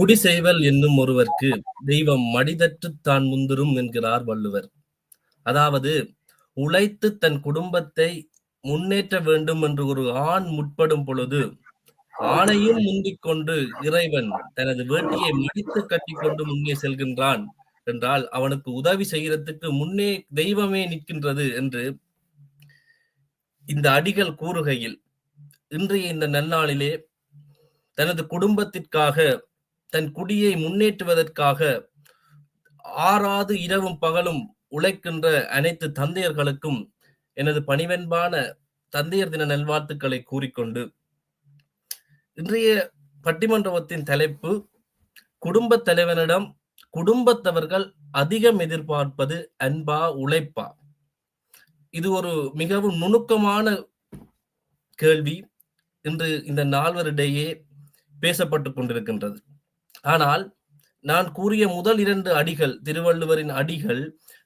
குடி செய்வல் என்னும் ஒருவர்க்கு தெய்வம் மடிதற்றுத் தான் முந்துரும் என்கிறார் வள்ளுவர். அதாவது உழைத்து தன் குடும்பத்தை முன்னேற்ற வேண்டும் என்று ஒரு ஆண் முற்படும் பொழுது, ஆணையும் முந்திக் கொண்டு இறைவன் தனது வேட்டியை மடித்து கட்டிக்கொண்டு முன்னே செல்கின்றான் என்றால், அவனுக்கு உதவி செய்யறதுக்கு முன்னே தெய்வமே நிற்கின்றது என்று இந்த அடிகள் கூறுகையில், இன்றைய இந்த நன்னாளிலே தனது குடும்பத்திற்காக, தன் குடியை முன்னேற்றுவதற்காக ஆறாது இரவும் பகலும் உழைக்கின்ற அனைத்து தந்தையர்களுக்கும் எனது பணிவென்பான தந்தையர் தின நல்வாழ்த்துக்களை கூறிக்கொண்டு, இன்றைய பட்டிமன்றத்தின் தலைப்பு, குடும்பத் தலைவனிடம் குடும்பத்தவர்கள் அதிகம் எதிர்பார்ப்பது அன்பா, உழைப்பா? இது ஒரு மிகவும் நுணுக்கமான கேள்வி இன்று இந்த நால்வரிடையே பேசப்பட்டுக் கொண்டிருக்கின்றது. ஆனால் நான் கூறிய முதல் 2 அடிகள், திருவள்ளுவரின் அடிகள்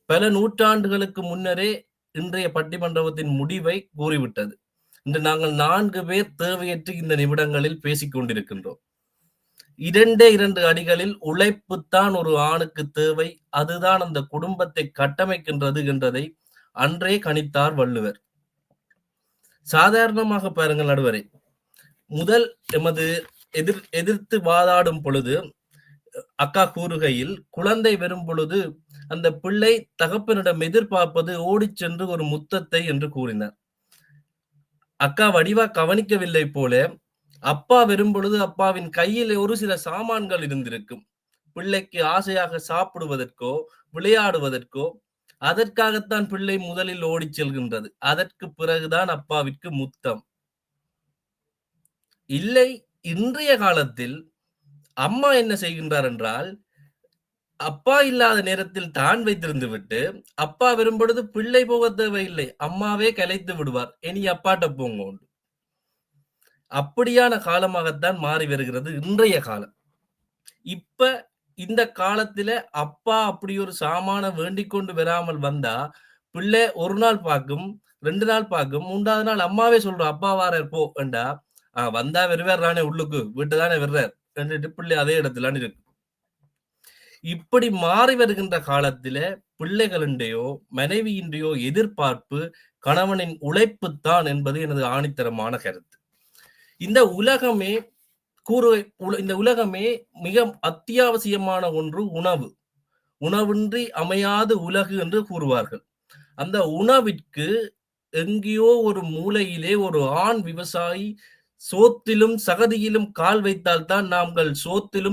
பல நூற்றாண்டுகளுக்கு முன்னரே இன்றைய பட்டிமன்றத்தின் முடிவை கூறிவிட்டது. இன்று நாங்கள் 4 பேர் தேவையற்று இந்த நிமிடங்களில் பேசிக் கொண்டிருக்கின்றோம். 2 அடிகளில் உழைப்புத்தான் ஒரு ஆணுக்கு தேவை, அதுதான் அந்த குடும்பத்தை கட்டமைக்கின்றது என்றதை அன்றே கணித்தார் வள்ளுவர். சாதாரணமாக பாருங்கள் நடுவரே, முதல் எமது எதிர்த்து வாதாடும் பொழுது அக்கா கூறுகையில், குழந்தை வரும் பொழுது அந்த பிள்ளை தகப்பனிடம் எதிர்பார்ப்பது ஓடிச் சென்று ஒரு முத்தத்தை என்று கூறினார். அக்கா வடிவா கவனிக்கவில்லை போல, அப்பா வரும் பொழுது அப்பாவின் கையில் ஒரு சில சாமான்கள் இருந்திருக்கும். பிள்ளைக்கு ஆசையாக சாப்பிடுவதற்கோ விளையாடுவதற்கோ, அதற்காகத்தான் பிள்ளை முதலில் ஓடிச் செல்கின்றது. அதற்கு பிறகுதான் அப்பாவிற்கு முத்தம். இல்லை, இன்றைய காலத்தில் அம்மா என்ன செய்கின்றார் என்றால், அப்பா இல்லாத நேரத்தில் தான் வைத்திருந்து விட்டு, அப்பா வரும் பொழுது பிள்ளை போக தேவையில்லை, அம்மாவே கலைத்து விடுவார். இனி அப்பாட்ட போங்க. அப்படியான காலமாகத்தான் மாறி வருகிறது இன்றைய காலம். இப்ப இந்த காலத்துல அப்பா அப்படி ஒரு சாமான வேண்டிக் கொண்டு வராமல் வந்தா, பிள்ளை ஒரு நாள் பார்க்கும், 2 நாள் பார்க்கும், 3வது நாள் அம்மாவே சொல்றோம், அப்பா வாரார் போ என்றா, வந்தா வருவார் தானே, உள்ளுக்கு வீட்டு தானே வர்றார் என்றுட்டு பிள்ளை அதே இடத்துல இருக்கு. இப்படி மாறி வருகின்ற காலத்தில பிள்ளைகளின்றையோ மனைவியின்றையோ எதிர்பார்ப்பு கணவனின் உழைப்புத்தான் என்பது எனது ஆணித்தரமான கருத்து. இந்த உலகமே மிக அத்தியாவசியமான ஒன்று உணவு. உணவின்றி அமையாது உலகு என்று கூறுவார்கள். அந்த உணவிற்கு எங்கேயோ ஒரு மூலையிலே ஒரு ஆண் விவசாயி சோத்திலும் சகதியிலும் கால் வைத்தால்தான் நாங்கள் சோத்திலும்